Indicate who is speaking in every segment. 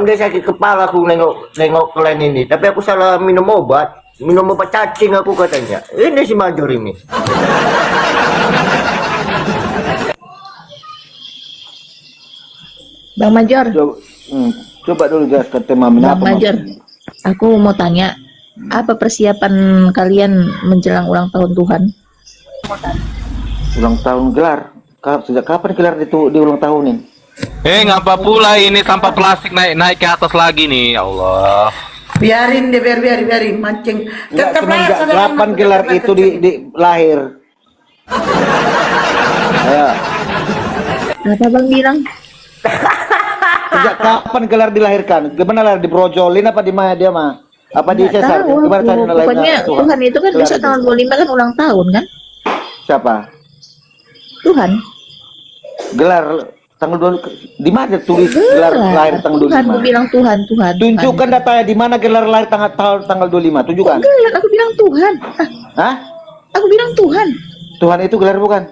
Speaker 1: Dia sakit kepala aku nengok kalian ini, tapi aku salah minum obat cacing aku katanya. Ini si Major ini.
Speaker 2: Bang Major.
Speaker 3: Coba dulu jelaskan tema
Speaker 2: Bang Major, aku mau tanya, apa persiapan kalian menjelang ulang tahun Tuhan?
Speaker 3: Ulang tahun gelar. Sejak kapan gelar itu di ulang tahunin?
Speaker 4: Ngapa pula ini sampah plastik naik ke atas lagi nih, ya Allah.
Speaker 5: Biarin deh, biarin mancing.
Speaker 3: Kapan gelar itu di lahir? Ayo.
Speaker 2: Apa Bang bilang?
Speaker 3: Sejak kapan gelar dilahirkan? Gimana lah, dibrojolin apa di mana dia mah? Apa di sesar? Gimana cara nilainya?
Speaker 2: Pokoknya Tuhan itu kan bisa tanggal 25 kan ulang tahun kan?
Speaker 3: Siapa?
Speaker 2: Tuhan.
Speaker 3: Gelar tanggal 2 di mana tulis gelar lahir tanggal 25?
Speaker 2: Tuhan, aku bilang Tuhan.
Speaker 3: Tunjukkan datanya di mana gelar lahir tanggal 25. Tunjukkan.
Speaker 2: Gelar, aku bilang Tuhan.
Speaker 3: Hah?
Speaker 2: Aku bilang Tuhan.
Speaker 3: Tuhan itu gelar bukan?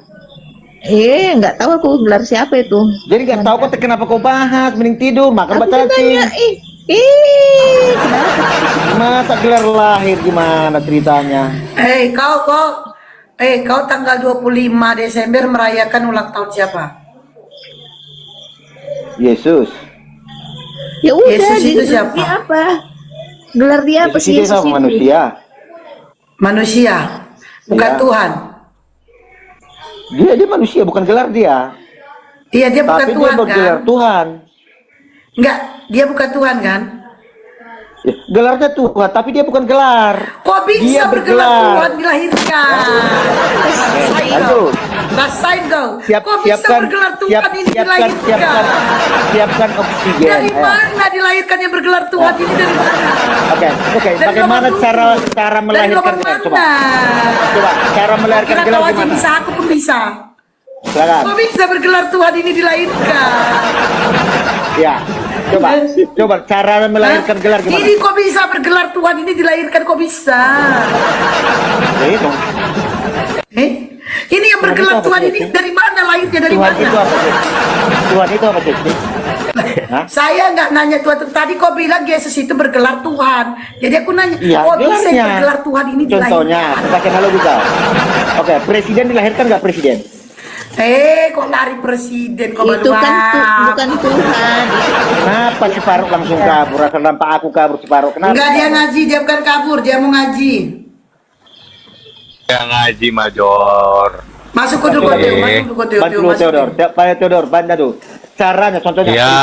Speaker 2: Nggak tahu aku gelar siapa itu.
Speaker 3: Jadi nggak tahu kok kenapa kau bahas, mending tidur, makan baca cacing. Masa gelar lahir gimana ceritanya?
Speaker 5: Kau tanggal 25 Desember merayakan ulang tahun siapa?
Speaker 3: Yesus.
Speaker 2: Ya udah,
Speaker 5: Yesus itu siapa?
Speaker 2: Dia apa? Gelar dia apa sih?
Speaker 3: Yesus itu manusia.
Speaker 5: Manusia, bukan
Speaker 3: Ya.
Speaker 5: Tuhan.
Speaker 3: Dia manusia, bukan gelar dia.
Speaker 5: Iya, dia bukan
Speaker 3: Tapi
Speaker 5: Tuhan
Speaker 3: dia bergelar
Speaker 5: kan?
Speaker 3: Tuhan.
Speaker 5: Enggak, dia bukan Tuhan kan?
Speaker 3: Ya, gelarnya Tuhan, tapi dia bukan gelar.
Speaker 5: Kok bisa
Speaker 3: Dia
Speaker 5: bergelar
Speaker 3: bergelar.
Speaker 5: Tuhan dilahirkan?
Speaker 3: Lanjut.
Speaker 5: Rasain kau.
Speaker 3: Siap,
Speaker 5: Kok bisa
Speaker 3: siapkan,
Speaker 5: bergelar Tuhan ini dilahirkan?
Speaker 3: siapkan oksigen.
Speaker 5: Dari
Speaker 3: Ayo.
Speaker 5: mana dilahirkannya bergelar Tuhan ini dari mana?
Speaker 3: Oke.
Speaker 5: Dari
Speaker 3: Bagaimana
Speaker 5: nomor
Speaker 3: cara
Speaker 5: Dari
Speaker 3: melahirkan
Speaker 5: nomor
Speaker 3: gelar? Coba,
Speaker 5: mana?
Speaker 3: cara melahirkan
Speaker 5: Kira
Speaker 3: gelar
Speaker 5: kau aja
Speaker 3: gimana?
Speaker 5: bisa, aku pun bisa.
Speaker 3: Silakan.
Speaker 5: Kok bisa bergelar Tuhan ini dilahirkan?
Speaker 3: Ya. Coba cara melahirkan gelar gimana?
Speaker 5: Ini kok bisa bergelar Tuhan ini dilahirkan, kok bisa?
Speaker 3: Ya, itu.
Speaker 5: Ini yang bergelar
Speaker 3: itu apa
Speaker 5: Tuhan
Speaker 3: sih?
Speaker 5: ini dari mana lahirnya, dari
Speaker 3: Tuhan
Speaker 5: mana?
Speaker 3: itu apa sih? Tuhan itu apa sih? Hah?
Speaker 5: Saya nggak nanya Tuhan, tadi kau bilang Yesus itu bergelar Tuhan. Jadi aku nanya,
Speaker 3: Iya,
Speaker 5: kok bisa
Speaker 3: gelarnya.
Speaker 5: bergelar Tuhan ini
Speaker 3: Contohnya,
Speaker 5: dilahirkan?
Speaker 3: pakai analogi kau. Oke, presiden dilahirkan nggak presiden?
Speaker 5: Kok lari presiden, kok
Speaker 2: Itu kan bukan Tuhan.
Speaker 3: Kenapa si Faruk langsung kabur? Asal nampak aku kabur si Faruk. Kenapa?
Speaker 5: Enggak, dia ngaji, dia bukan kabur, dia mau ngaji.
Speaker 4: Yang ngaji Major.
Speaker 5: Masuk ke dulu, masuk ke
Speaker 3: Bantu dulu Theodor. Pak Theodor, bantu tuh. Caranya, contohnya
Speaker 4: Ya.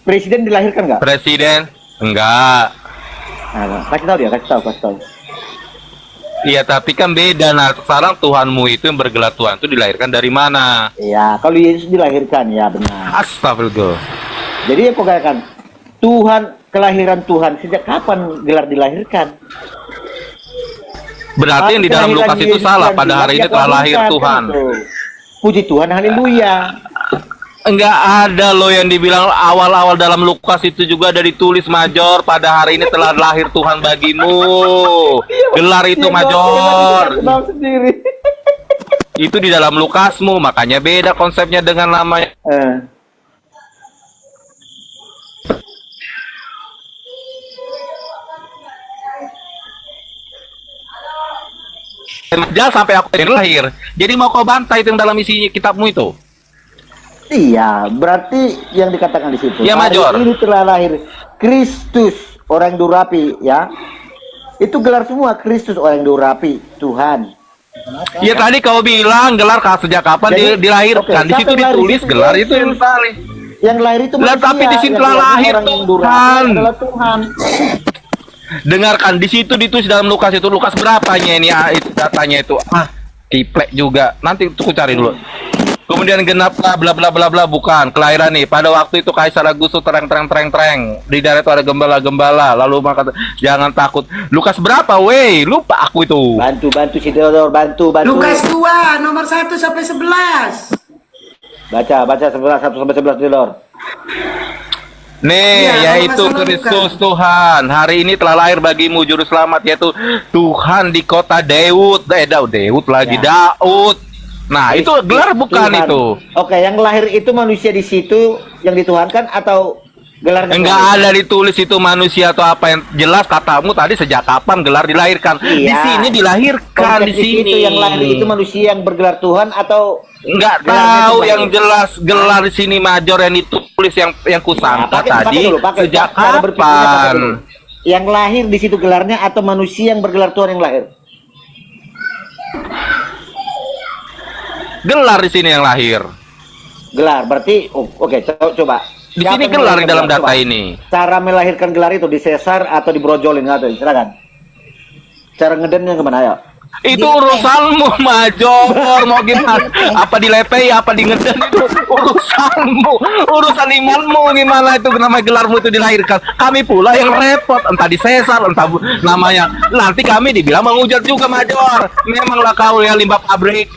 Speaker 3: Presiden dilahirkan nggak?
Speaker 4: Presiden? Enggak.
Speaker 3: Nah, kasih tahu dia, kasih tahu.
Speaker 4: Iya, tapi kan beda. Nah, sekarang Tuhanmu itu yang bergelar Tuhan itu dilahirkan dari mana?
Speaker 3: Iya, kalau Yesus dilahirkan, ya benar.
Speaker 4: Astagfirullah.
Speaker 3: Jadi aku katakan, Tuhan, kelahiran Tuhan, sejak kapan gelar dilahirkan?
Speaker 4: Berarti yang di dalam
Speaker 3: Kelahiran
Speaker 4: Lukas itu
Speaker 3: Yesus
Speaker 4: salah.
Speaker 3: yang
Speaker 4: Pada hari ini telah lahir
Speaker 3: dilahirkan,
Speaker 4: Tuhan.
Speaker 3: itu. Puji Tuhan, haleluya.
Speaker 4: Enggak ada loh yang dibilang awal-awal dalam Lukas itu juga ada ditulis Major, pada hari ini telah lahir Tuhan bagimu. Gelar itu Major.
Speaker 3: Tahu sendiri.
Speaker 4: Itu di dalam Lukasmu, makanya beda konsepnya dengan namanya. Jangan sampai aku yang lahir. Jadi mau kau bantai itu yang dalam isi kitabmu itu.
Speaker 3: Iya, berarti yang dikatakan di situ.
Speaker 4: Ya,
Speaker 3: hari
Speaker 4: Major.
Speaker 3: ini telah lahir Kristus, orang durapi, ya. Itu gelar semua, Kristus, orang durapi, Tuhan.
Speaker 4: Iya, tadi kau bilang gelar sejak kapan
Speaker 3: Jadi,
Speaker 4: dilahirkan.
Speaker 3: oke,
Speaker 4: Di situ
Speaker 3: siapa yang lahir?
Speaker 4: ditulis
Speaker 3: Itu
Speaker 4: gelar
Speaker 3: Yesus.
Speaker 4: itu yang paling.
Speaker 3: Yang lahir itu
Speaker 4: Lah,
Speaker 3: manusia,
Speaker 4: tapi di situ
Speaker 3: yang
Speaker 4: telah lahir
Speaker 3: orang yang durapi
Speaker 4: Tuhan.
Speaker 3: adalah Tuhan.
Speaker 4: Dengarkan, di situ ditulis dalam Lukas itu. Lukas berapanya ini itu datanya itu? Kiplek juga. Nanti aku cari dulu. Kemudian genap bla bla bla bla, bukan kelahiran nih. Pada waktu itu Kaisar Agustus tereng. Di daerah itu ada gembala-gembala. Lalu maka jangan takut. Lukas berapa, weh? Lupa aku itu.
Speaker 3: Bantu si Theodor, bantu.
Speaker 5: Lukas 2, nomor 1 sampai 11.
Speaker 3: Baca 11 1 sampai 11 Theodor.
Speaker 4: Nih,
Speaker 5: Iya,
Speaker 4: yaitu
Speaker 5: kalau masalah
Speaker 4: Kristus Tuhan. Hari ini telah lahir bagimu juru selamat, yaitu Tuhan di kota Daud. Daud lagi,
Speaker 3: Ya.
Speaker 4: Daud. Nah, itu gelar bukan
Speaker 3: Tuhan.
Speaker 4: itu.
Speaker 3: Oke, yang lahir itu manusia di situ yang dituhankan atau Gelarnya
Speaker 4: Enggak ada ditulis itu manusia atau apa, yang jelas katamu tadi sejak kapan gelar dilahirkan. Di
Speaker 3: Iya.
Speaker 4: sini dilahirkan di
Speaker 3: Konteks
Speaker 4: sini.
Speaker 3: Itu yang lahir itu manusia yang bergelar Tuhan atau
Speaker 4: Enggak
Speaker 3: gelarnya
Speaker 4: tahu
Speaker 3: itu
Speaker 4: yang
Speaker 3: lahir?
Speaker 4: jelas gelar di sini major yang ditulis yang kusangka
Speaker 3: pakai
Speaker 4: tadi
Speaker 3: dulu, pakai
Speaker 4: sejak
Speaker 3: cara berpikirnya pakai
Speaker 4: kapan?
Speaker 3: dulu. Yang lahir di situ gelarnya atau manusia yang bergelar Tuhan yang lahir?
Speaker 4: Gelar di sini yang lahir.
Speaker 3: Gelar berarti oke, coba.
Speaker 4: Di
Speaker 3: Siapa
Speaker 4: sini
Speaker 3: yang
Speaker 4: gelar di
Speaker 3: melahirkan
Speaker 4: dalam
Speaker 3: gelar?
Speaker 4: data
Speaker 3: Coba.
Speaker 4: ini.
Speaker 3: Cara melahirkan gelar itu disesar atau dibrojolin atau silakan. Cara ngedennya kemana ayo?
Speaker 4: Itu urusanmu, Major. Mau gimana? Apa dilepei, apa di ngeden itu urusanmu. Urusan imanmu gimana itu nama gelarmu itu dilahirkan. Kami pula yang repot, entah disesar, entah namanya. Nanti kami dibilang menghujat juga, Major. Memanglah kau ya limbah pabrik.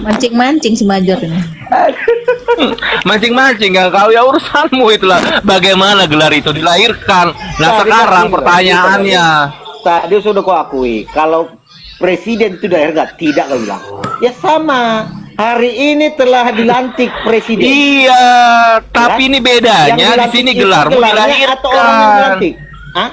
Speaker 2: Mancing-mancing si Major ini.
Speaker 4: Mancing-mancing ya kau, ya urusanmu itulah. Bagaimana gelar itu dilahirkan. Nah
Speaker 3: Tadi
Speaker 4: sekarang
Speaker 3: kan
Speaker 4: pertanyaannya.
Speaker 3: Tadi sudah kau akui kalau presiden itu lahir nggak? Tidak kau bilang. Ya sama. Hari ini telah dilantik presiden.
Speaker 4: Iya, tapi ini bedanya di
Speaker 3: dilantik
Speaker 4: sini
Speaker 3: itu
Speaker 4: gelarmu
Speaker 3: gelarnya atau orang yang
Speaker 4: dilahirkan.
Speaker 3: dilantik? Hah?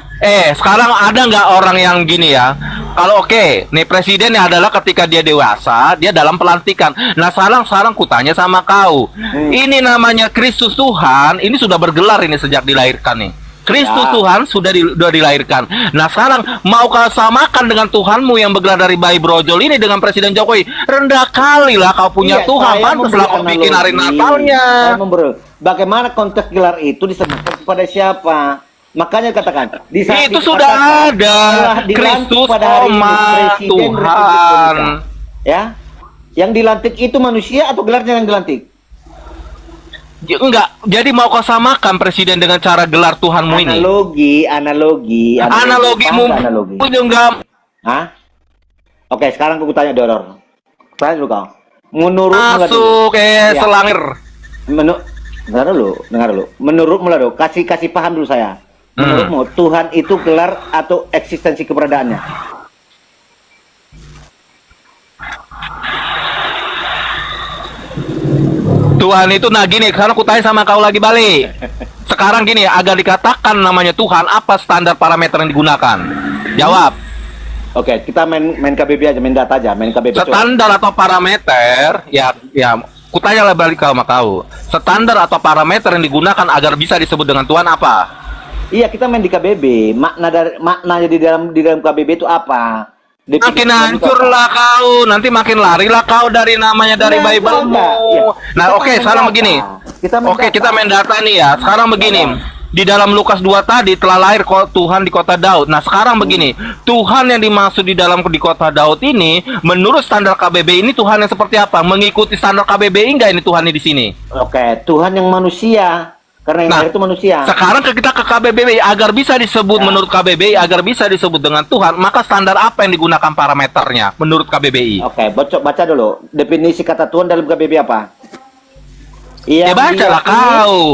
Speaker 4: Sekarang ada nggak orang yang gini ya? Kalau oke, nih presiden adalah ketika dia dewasa, dia dalam pelantikan. Nah, sekarang kutanya sama kau. Ini namanya Kristus Tuhan, ini sudah bergelar ini sejak dilahirkan nih. Kristus
Speaker 3: Ya.
Speaker 4: Tuhan sudah dilahirkan. Nah, sekarang mau kau samakan dengan Tuhanmu yang bergelar dari bayi brojol ini dengan Presiden Jokowi? Rendah kali lah kau punya
Speaker 3: Iya,
Speaker 4: Tuhan.
Speaker 3: saya
Speaker 4: Pantaslah kau
Speaker 3: memberi
Speaker 4: bikin hari
Speaker 3: analogi.
Speaker 4: Natalnya.
Speaker 3: Saya bagaimana konteks gelar itu disebutkan kepada siapa? Makanya katakan di saat
Speaker 4: Itu
Speaker 3: dikatakan
Speaker 4: sudah ada.
Speaker 3: telah dilantik
Speaker 4: Kristus,
Speaker 3: pada hari ini
Speaker 4: Oma,
Speaker 3: Presiden
Speaker 4: Tuhan.
Speaker 3: Republik Indonesia. Ya, yang dilantik itu manusia atau gelarnya yang dilantik?
Speaker 4: Enggak, jadi mau kau samakan presiden dengan cara gelar Tuhanmu ini?
Speaker 3: Analogimu
Speaker 4: Analogimu
Speaker 3: analogi.
Speaker 4: enggak.
Speaker 3: Hah? Oke, sekarang aku tanya Doror. Tanya dulu kau. Menurut
Speaker 4: Masuk
Speaker 3: Ya.
Speaker 4: selangir.
Speaker 3: dengar dulu. Menurutmu lah, kasih paham dulu saya. Menurutmu Tuhan itu gelar atau eksistensi keberadaannya?
Speaker 4: Tuhan itu nah gini, sekarang aku tanya sama kau lagi balik. Sekarang gini, agar dikatakan namanya Tuhan, apa standar parameter yang digunakan? Jawab.
Speaker 3: Oke, kita main KBB aja, main data aja, main KBB. coba.
Speaker 4: Standar atau parameter, ya, kutanya lah balik kau sama kau. Standar atau parameter yang digunakan agar bisa disebut dengan Tuhan apa?
Speaker 3: Iya, kita main di KBB. Maknanya di dalam KBB itu apa?
Speaker 4: Makin hancur lah kau, nanti makin lari lah kau dari namanya dari
Speaker 3: Nah,
Speaker 4: Bible-mu.
Speaker 3: enggak. Ya,
Speaker 4: Nah,
Speaker 3: kita
Speaker 4: oke,
Speaker 3: main
Speaker 4: sekarang
Speaker 3: data.
Speaker 4: begini.
Speaker 3: Kita
Speaker 4: Kita main data nih ya. Sekarang begini. Di dalam Lukas 2 tadi telah lahir Tuhan di kota Daud. Nah, sekarang begini. Tuhan yang dimaksud di kota Daud ini menurut standar KBBI ini Tuhan yang seperti apa? Mengikuti standar KBBI enggak ini Tuhan di sini?
Speaker 3: Oke, Tuhan yang manusia. Karena yang
Speaker 4: Nah,
Speaker 3: lahir itu manusia.
Speaker 4: Sekarang kita ke KBBI agar bisa disebut menurut KBBI, agar bisa disebut dengan Tuhan, maka standar apa yang digunakan parameternya menurut KBBI?
Speaker 3: Oke, baca dulu. Definisi kata Tuhan dalam KBBI apa?
Speaker 4: Ya bacalah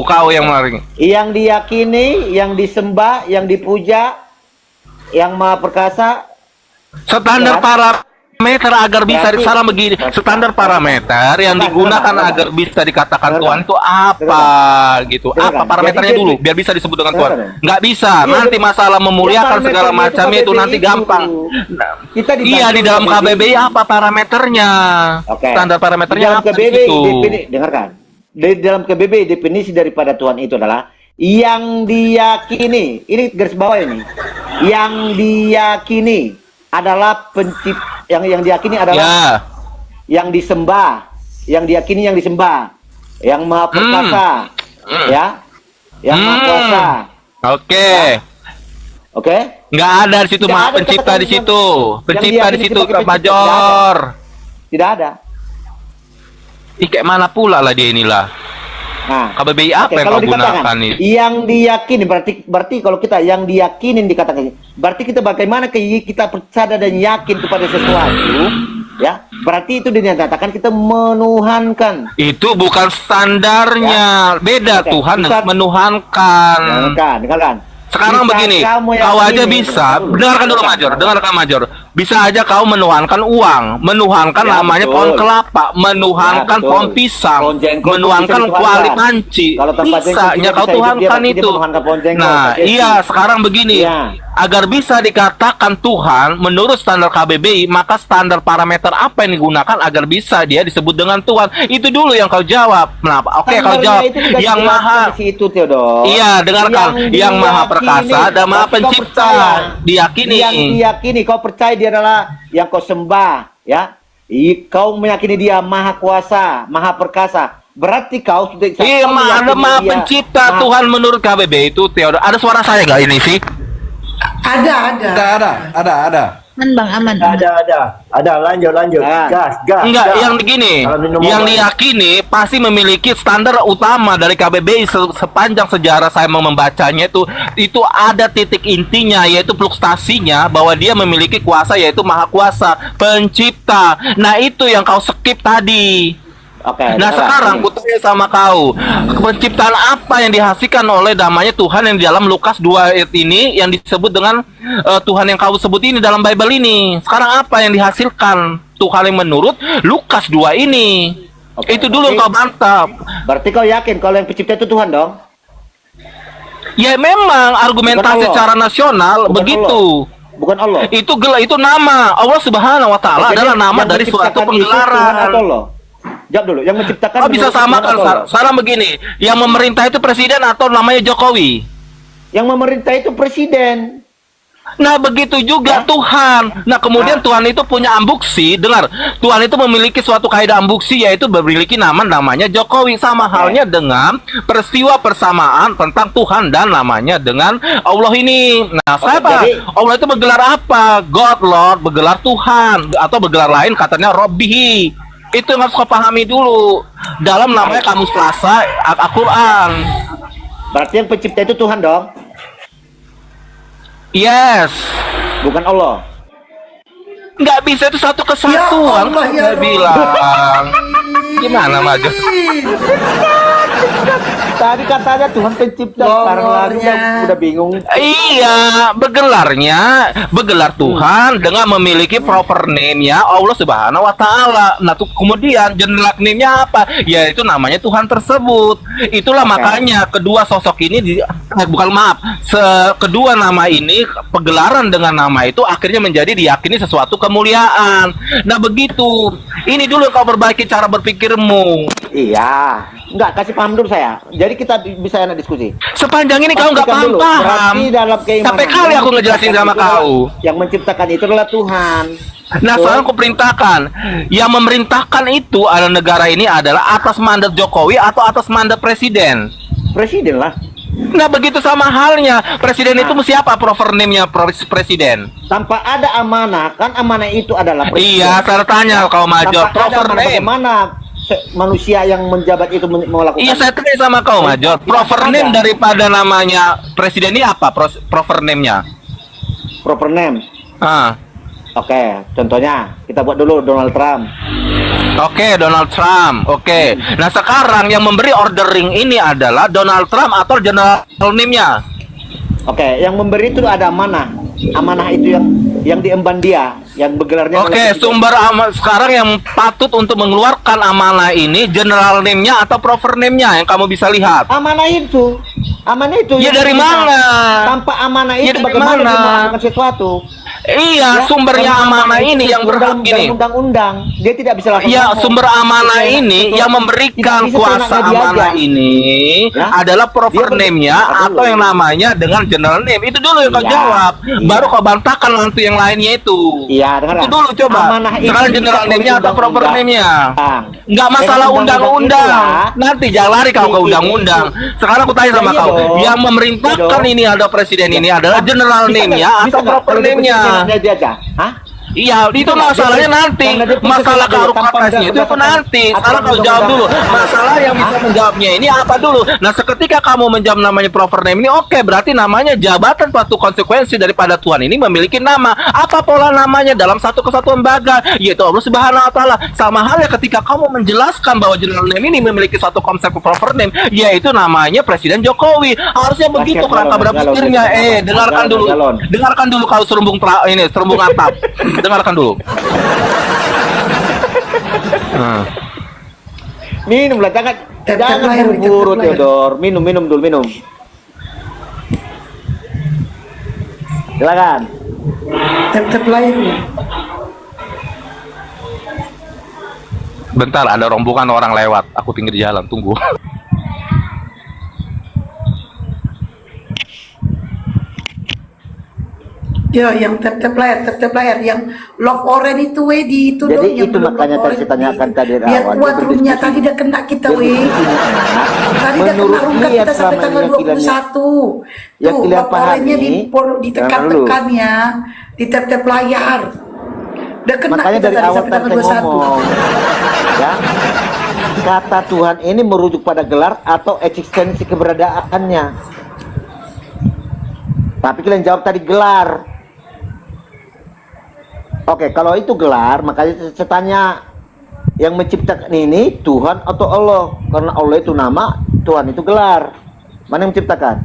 Speaker 4: kau yang maring.
Speaker 3: Yang diyakini, yang disembah, yang dipuja, yang maha perkasa.
Speaker 4: Standar
Speaker 3: Ya.
Speaker 4: parameter agar bisa
Speaker 3: Berarti-
Speaker 4: salah begini. Standar parameter yang digunakan agar bisa dikatakan
Speaker 3: Dengarkan.
Speaker 4: Tuhan itu apa gitu.
Speaker 3: Dengarkan.
Speaker 4: Apa parameternya
Speaker 3: Jadi
Speaker 4: dulu biar bisa disebut dengan Tuhan?
Speaker 3: Dengarkan.
Speaker 4: Nggak bisa.
Speaker 3: Iya,
Speaker 4: Nanti masalah memuliakan
Speaker 3: ya,
Speaker 4: segala
Speaker 3: parameternya
Speaker 4: macam
Speaker 3: itu
Speaker 4: itu nanti
Speaker 3: KBBI
Speaker 4: gampang.
Speaker 3: itu.
Speaker 4: Nah,
Speaker 3: Kita
Speaker 4: iya di dalam KBBI apa parameternya?
Speaker 3: Oke.
Speaker 4: Standar
Speaker 3: Di
Speaker 4: parameternya
Speaker 3: dalam
Speaker 4: apa di
Speaker 3: KBBI
Speaker 4: situ?
Speaker 3: dengarkan. Di dalam KBBI definisi daripada Tuhan itu adalah yang diyakini. Ini garis bawah ini. Yang diyakini adalah yang diyakini adalah
Speaker 4: Ya.
Speaker 3: yang disembah, yang diyakini yang disembah, yang maha perkasa, ya, yang maha kuasa.
Speaker 4: Oke.
Speaker 3: Oke?
Speaker 4: Nggak ada di situ
Speaker 3: Tidak
Speaker 4: maha
Speaker 3: ada
Speaker 4: pencipta
Speaker 3: kata-kata
Speaker 4: di
Speaker 3: yang-
Speaker 4: situ.
Speaker 3: yang
Speaker 4: Pencipta di
Speaker 3: diyakini
Speaker 4: situ
Speaker 3: sebagai pencipta,
Speaker 4: Major.
Speaker 3: Tidak ada.
Speaker 4: Kayak mana pula lah dia inilah.
Speaker 3: Nah,
Speaker 4: KBBI apa
Speaker 3: oke,
Speaker 4: yang
Speaker 3: kalau
Speaker 4: kau
Speaker 3: dikatakan
Speaker 4: gunakan itu?
Speaker 3: yang diyakini berarti kalau kita yang diyakinin dikatakan berarti kita bagaimana kita percaya dan yakin kepada sesuatu, ya berarti itu dinyatakan kita menuhankan.
Speaker 4: Itu bukan standarnya. Beda
Speaker 3: Oke,
Speaker 4: Tuhan
Speaker 3: bisa-
Speaker 4: menuhankan.
Speaker 3: Dengarkan.
Speaker 4: Sekarang
Speaker 3: Bisa
Speaker 4: begini,
Speaker 3: kamu
Speaker 4: kau aja
Speaker 3: yakini-
Speaker 4: bisa. Dengarkan dulu Major, dengarkan Major. bisa aja kau menuhankan uang, menuhankan
Speaker 3: Ya,
Speaker 4: namanya
Speaker 3: betul.
Speaker 4: pohon kelapa, menuhankan
Speaker 3: Ya, betul.
Speaker 4: pohon pisang,
Speaker 3: Pohon jengkol
Speaker 4: menuhankan
Speaker 3: itu bisa
Speaker 4: kuali
Speaker 3: dituhankan.
Speaker 4: panci.
Speaker 3: Kalau tempat jengkol
Speaker 4: Bisanya
Speaker 3: tidak
Speaker 4: kau
Speaker 3: bisa hidup, dia
Speaker 4: tuhankan
Speaker 3: pasti dia
Speaker 4: itu.
Speaker 3: menuhankan pohon jengkol,
Speaker 4: Nah,
Speaker 3: pasti.
Speaker 4: iya, sekarang begini.
Speaker 3: Iya.
Speaker 4: Agar bisa dikatakan Tuhan menurut standar KBBI, maka standar parameter apa yang digunakan agar bisa dia disebut dengan Tuhan? Itu dulu yang kau jawab. Kenapa? Oke, kau
Speaker 3: Standarnya
Speaker 4: jawab
Speaker 3: itu sudah
Speaker 4: yang
Speaker 3: dijelaskan
Speaker 4: maha.
Speaker 3: di situ, Theodore.
Speaker 4: Iya, dengarkan. Yang maha perkasa dan maha
Speaker 3: kau
Speaker 4: pencipta.
Speaker 3: percaya.
Speaker 4: Diyakini.
Speaker 3: Yang diyakini, kau percaya dia adalah yang kau sembah, ya. Kau meyakini dia maha kuasa, maha perkasa. Berarti kau sudah
Speaker 4: Iya,
Speaker 3: kau
Speaker 4: ada
Speaker 3: meyakini
Speaker 4: maha
Speaker 3: dia
Speaker 4: pencipta
Speaker 3: maha-
Speaker 4: Tuhan menurut KBBI itu Theodor. Ada suara saya nggak ini sih?
Speaker 5: Ada.
Speaker 6: Ada.
Speaker 2: Aman Bang, aman.
Speaker 1: Ada, lanjut,
Speaker 3: Ah.
Speaker 1: gas.
Speaker 4: Enggak,
Speaker 1: gas.
Speaker 4: yang begini,
Speaker 1: Kalau minum
Speaker 4: yang
Speaker 1: obat.
Speaker 4: diyakini pasti memiliki standar utama dari KBBI sepanjang sejarah saya mau membacanya itu ada titik intinya yaitu fluktuasinya bahwa dia memiliki kuasa yaitu maha kuasa, pencipta. Nah, itu yang kau skip tadi.
Speaker 3: Oke.
Speaker 4: Nah,
Speaker 3: dengar.
Speaker 4: sekarang aku tanya sama kau, penciptaan apa yang dihasilkan oleh namanya Tuhan yang di dalam Lukas 2 ayat ini yang disebut dengan Tuhan yang kau sebut ini dalam Bible ini? Sekarang apa yang dihasilkan Tuhan yang menurut Lukas 2 ini?
Speaker 3: Oke,
Speaker 4: Itu dulu
Speaker 3: oke.
Speaker 4: yang kau bantap.
Speaker 3: Berarti kau yakin kalau yang pencipta itu Tuhan dong?
Speaker 4: Ya memang argumentasi
Speaker 3: Allah.
Speaker 4: secara nasional
Speaker 3: Bukan
Speaker 4: begitu.
Speaker 3: Bukan Allah.
Speaker 4: Itu nama Allah Subhanahu wa taala
Speaker 3: Jadi
Speaker 4: adalah nama
Speaker 3: yang
Speaker 4: dari suatu
Speaker 3: menciptakan itu Tuhan atau
Speaker 4: penggelaran.
Speaker 3: Allah? Jawab dulu, yang menciptakan
Speaker 4: Oh, bisa
Speaker 3: menurut Tuhan
Speaker 4: samakan
Speaker 3: atau Allah?
Speaker 4: sekarang begini, yang memerintah itu presiden atau namanya Jokowi?
Speaker 3: Yang memerintah itu presiden.
Speaker 4: Nah, begitu juga
Speaker 3: Ya.
Speaker 4: Tuhan. Nah, kemudian Tuhan itu punya ambuksi. Dengar, Tuhan itu memiliki suatu kaidah ambuksi yaitu memiliki namanya Jokowi. Sama halnya dengan peristiwa persamaan tentang Tuhan dan namanya dengan Allah ini. Nah,
Speaker 3: Oke,
Speaker 4: siapa?
Speaker 3: jadi-
Speaker 4: Allah itu bergelar apa? God, Lord, bergelar Tuhan atau bergelar lain katanya Robbihi. Itu yang harus kau pahami dulu dalam namanya Kamus Plaza Al-Quran.
Speaker 3: Berarti yang pencipta itu Tuhan dong,
Speaker 4: Yes.
Speaker 3: bukan Allah.
Speaker 4: Nggak bisa itu satu kesatuan.
Speaker 5: Allah, ya
Speaker 4: Saya
Speaker 5: Allah.
Speaker 4: bilang. Gimana Maju?
Speaker 3: Tadi katanya Tuhan pencipta, sekarang lagi udah bingung.
Speaker 4: Iya, bergelar Tuhan dengan memiliki proper name-nya Allah Subhanahu wa taala. Nah, tuh kemudian general name-nya apa? Ya itu namanya Tuhan tersebut. Itulah
Speaker 3: Oke.
Speaker 4: makanya kedua sosok ini kedua nama ini pegelaran dengan nama itu akhirnya menjadi diyakini sesuatu kemuliaan. Nah, begitu. Ini dulu kau perbaiki cara berpikirmu.
Speaker 3: Iya, enggak, kasih paham dulu saya. Jadi kita bisa enak diskusi.
Speaker 4: Sepanjang ini kau nggak
Speaker 3: Pastikan dulu,
Speaker 4: paham.
Speaker 3: berarti dalam keimanan
Speaker 4: Sampai kali
Speaker 3: yang
Speaker 4: aku ngejelasin
Speaker 3: menciptakan
Speaker 4: sama
Speaker 3: itu adalah-
Speaker 4: kau.
Speaker 3: Yang menciptakan itu adalah Tuhan.
Speaker 4: Nah,
Speaker 3: Betul?
Speaker 4: sekarang aku perintahkan, yang memerintahkan itu adalah negara ini adalah atas mandat Jokowi atau atas mandat presiden.
Speaker 3: Presiden lah.
Speaker 4: Nah, begitu sama halnya. Presiden itu mesti apa proper name-nya presiden?
Speaker 3: Tanpa ada amanah, kan amanah itu adalah presiden.
Speaker 4: Iya, saya tanya kau Major,
Speaker 3: Tanpa ada
Speaker 4: proper
Speaker 3: amanah,
Speaker 4: name.
Speaker 3: bagaimana manusia yang menjabat itu melakukan?
Speaker 4: Iya, saya tanya sama kau Major, proper name daripada namanya presiden ini apa proper name-nya?
Speaker 3: Proper name.
Speaker 4: Ah.
Speaker 3: Oke, contohnya kita buat dulu Donald Trump.
Speaker 4: Oke, Donald Trump. Oke. Nah, sekarang yang memberi ordering ini adalah Donald Trump atau general name-nya?
Speaker 3: Oke, yang memberi itu ada amanah. Amanah itu yang diemban dia, yang bergelarnya.
Speaker 4: Oke,
Speaker 3: adalah presiden.
Speaker 4: sumber sekarang yang patut untuk mengeluarkan amanah ini general name-nya atau proper name-nya yang kamu bisa lihat.
Speaker 3: Amanah itu. Amanah itu.
Speaker 4: Ya,
Speaker 3: yang
Speaker 4: dari
Speaker 3: kita-
Speaker 4: mana?
Speaker 3: Tanpa amanah
Speaker 4: Ya,
Speaker 3: itu
Speaker 4: dari
Speaker 3: bagaimana
Speaker 4: mana?
Speaker 3: dia melakukan sesuatu?
Speaker 4: Iya,
Speaker 3: Ya,
Speaker 4: sumbernya
Speaker 3: karena
Speaker 4: amanah
Speaker 3: itu
Speaker 4: ini yang
Speaker 3: dalam-
Speaker 4: berhak
Speaker 3: dalam
Speaker 4: ini.
Speaker 3: undang-undang. Dia tidak bisa lakukan.
Speaker 4: Ya,
Speaker 3: apa.
Speaker 4: sumber amanah
Speaker 3: Tidak,
Speaker 4: ini
Speaker 3: betul.
Speaker 4: yang memberikan
Speaker 3: Tidak bisa
Speaker 4: kuasa
Speaker 3: seenaknya dia
Speaker 4: amanah
Speaker 3: aja.
Speaker 4: ini
Speaker 3: Ya.
Speaker 4: adalah proper
Speaker 3: Dia
Speaker 4: name-nya
Speaker 3: Aduh.
Speaker 4: atau yang namanya dengan general name. Itu dulu yang kau
Speaker 3: Iya.
Speaker 4: jawab.
Speaker 3: Iya.
Speaker 4: Baru kau bantahkan nanti yang lainnya itu.
Speaker 3: Iya, dengar.
Speaker 4: Itu dulu coba.
Speaker 3: Amanah itu
Speaker 4: Sekarang general
Speaker 3: diatur
Speaker 4: name-nya atau proper
Speaker 3: undang-undang.
Speaker 4: name-nya?
Speaker 3: Bang.
Speaker 4: Nggak masalah
Speaker 3: Dengan
Speaker 4: undang-undang.
Speaker 3: itulah,
Speaker 4: Nanti jangan lari kau ke
Speaker 3: Iya,
Speaker 4: undang-undang. Sekarang aku tanya sama
Speaker 3: Iya
Speaker 4: kau.
Speaker 3: dong.
Speaker 4: Yang memerintahkan
Speaker 3: Iya dong.
Speaker 4: ini ada presiden ini adalah general
Speaker 3: Bisa
Speaker 4: name-nya
Speaker 3: nggak?
Speaker 4: atau
Speaker 3: Bisa nggak?
Speaker 4: proper
Speaker 3: Kalau dia
Speaker 4: name-nya?
Speaker 3: punya dia aja. Hah?
Speaker 4: Iya, itu
Speaker 3: nggak?
Speaker 4: masalahnya
Speaker 3: Dia-
Speaker 4: nanti.
Speaker 3: karena dia punya
Speaker 4: Masalah
Speaker 3: sesuatu
Speaker 4: karup
Speaker 3: tanpa
Speaker 4: atasnya itu
Speaker 3: berdasarkan
Speaker 4: nanti. Sekarang
Speaker 3: aturan
Speaker 4: kau jawab dulu.
Speaker 3: undang-undang.
Speaker 4: Masalah yang bisa menjawabnya ini apa dulu? Nah, seketika kamu menjawab namanya proper name ini, oke, berarti namanya jabatan suatu konsekuensi daripada Tuhan ini memiliki nama. Apa pola namanya dalam satu kesatuan lembaga? Yaitu Allah Subhanahu wa taala. Sama halnya ketika kamu menjelaskan bahwa general name ini memiliki suatu konsep proper name, yaitu namanya Presiden Jokowi. Harusnya begitu
Speaker 3: Basket
Speaker 4: kerangka
Speaker 3: galon,
Speaker 4: berpikirnya.
Speaker 3: galon,
Speaker 4: Dengarkan
Speaker 3: galon,
Speaker 4: dulu.
Speaker 3: galon.
Speaker 4: Dengarkan dulu kau serumbung atap. dengarkan dulu. Nah.
Speaker 3: Minumlah, jangan
Speaker 5: Tap-tap layar,
Speaker 3: buru-buru
Speaker 5: tap-tap layar.
Speaker 3: Theodor. Minum dulu, minum. Silakan.
Speaker 5: Tap-tap layar nih.
Speaker 4: Bentar, ada rombongan orang lewat. Aku tinggal di jalan, tunggu.
Speaker 5: Ya, yang tap-tap layar, yang love orange itu di itu
Speaker 3: Jadi
Speaker 5: dong, yang
Speaker 3: itu
Speaker 5: belum
Speaker 3: makanya
Speaker 5: love
Speaker 3: tadi
Speaker 5: orange
Speaker 3: saya tanyakan
Speaker 5: di-
Speaker 3: tadi
Speaker 5: biar
Speaker 3: awal,
Speaker 5: kuat
Speaker 3: dia
Speaker 5: roomnya
Speaker 3: berdiskusi.
Speaker 5: tadi udah kena kita
Speaker 3: Dia
Speaker 5: weh.
Speaker 3: berdiskusi.
Speaker 5: Tadi udah kena
Speaker 3: Menurut
Speaker 5: room
Speaker 3: dia
Speaker 5: kita sampai
Speaker 3: selama
Speaker 5: tanggal
Speaker 3: ini
Speaker 5: 21.
Speaker 3: yang
Speaker 5: Tuh,
Speaker 3: kalian
Speaker 5: love orange-nya
Speaker 3: pahami,
Speaker 5: ditekan-tekan ya, di tap-tap layar. Udah kena
Speaker 3: Makanya
Speaker 5: kita
Speaker 3: dari
Speaker 5: tadi
Speaker 3: awal
Speaker 5: sampai
Speaker 3: kan
Speaker 5: tanggal
Speaker 3: saya
Speaker 5: 21.
Speaker 3: ngomong, ya, kata Tuhan ini merujuk pada gelar atau eksistensi keberadaannya. Tapi kalian jawab tadi gelar. Oke, kalau itu gelar, makanya saya tanya, yang menciptakan ini Tuhan atau Allah? Karena Allah itu nama, Tuhan itu gelar. Mana yang menciptakan?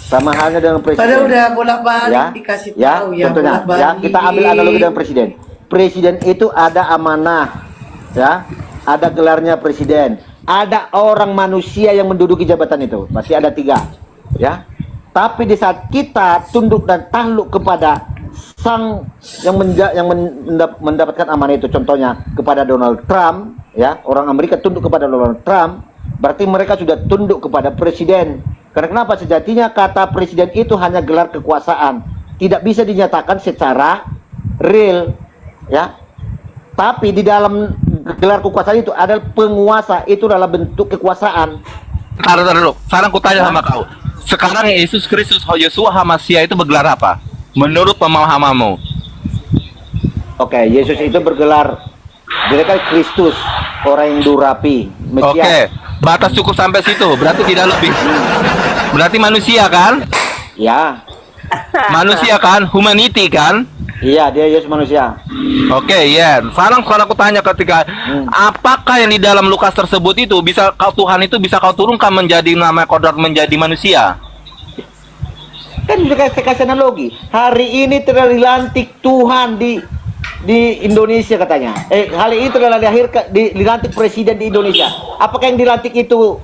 Speaker 3: Sama halnya dengan presiden.
Speaker 5: Padahal udah bolak-balik dikasih tahu ya,
Speaker 3: contohnya,
Speaker 5: bolak-balik.
Speaker 3: ya, kita ambil analogi dengan presiden. Presiden itu ada amanah, ya, ada gelarnya presiden. Ada orang manusia yang menduduki jabatan itu, pasti ada 3, ya. Tapi di saat kita tunduk dan takluk kepada sang yang mendapatkan amanah itu, contohnya kepada Donald Trump, ya, orang Amerika tunduk kepada Donald Trump, berarti mereka sudah tunduk kepada presiden. Karena kenapa? Sejatinya kata presiden itu hanya gelar kekuasaan, tidak bisa dinyatakan secara real, ya. Tapi di dalam gelar kekuasaan itu ada penguasa, itu adalah bentuk kekuasaan.
Speaker 4: Taruh dulu. Sekarang aku tanya sama kau. Sekarang Yesus Kristus Yeshua HaMashiach itu bergelar apa? Menurut pemahamanmu?
Speaker 3: Oke, Yesus itu bergelar, dia kan Kristus, orang yang durapi,
Speaker 4: Oke,
Speaker 3: Mesias.
Speaker 4: batas cukup sampai situ. Berarti tidak lebih. Berarti manusia kan?
Speaker 3: Ya,
Speaker 4: Manusia kan? Humanity kan?
Speaker 3: iya, dia Yesus manusia.
Speaker 4: Oke, ya. Sekarang kalau aku tanya ketika apakah yang di dalam Lukas tersebut itu bisa kau Tuhan itu bisa kau turunkan menjadi nama kodrat menjadi manusia?
Speaker 3: Kan juga saya kasih analogi. Hari ini telah dilantik Tuhan di Indonesia katanya. Hari ini telah dilantik presiden di Indonesia. Apakah yang dilantik itu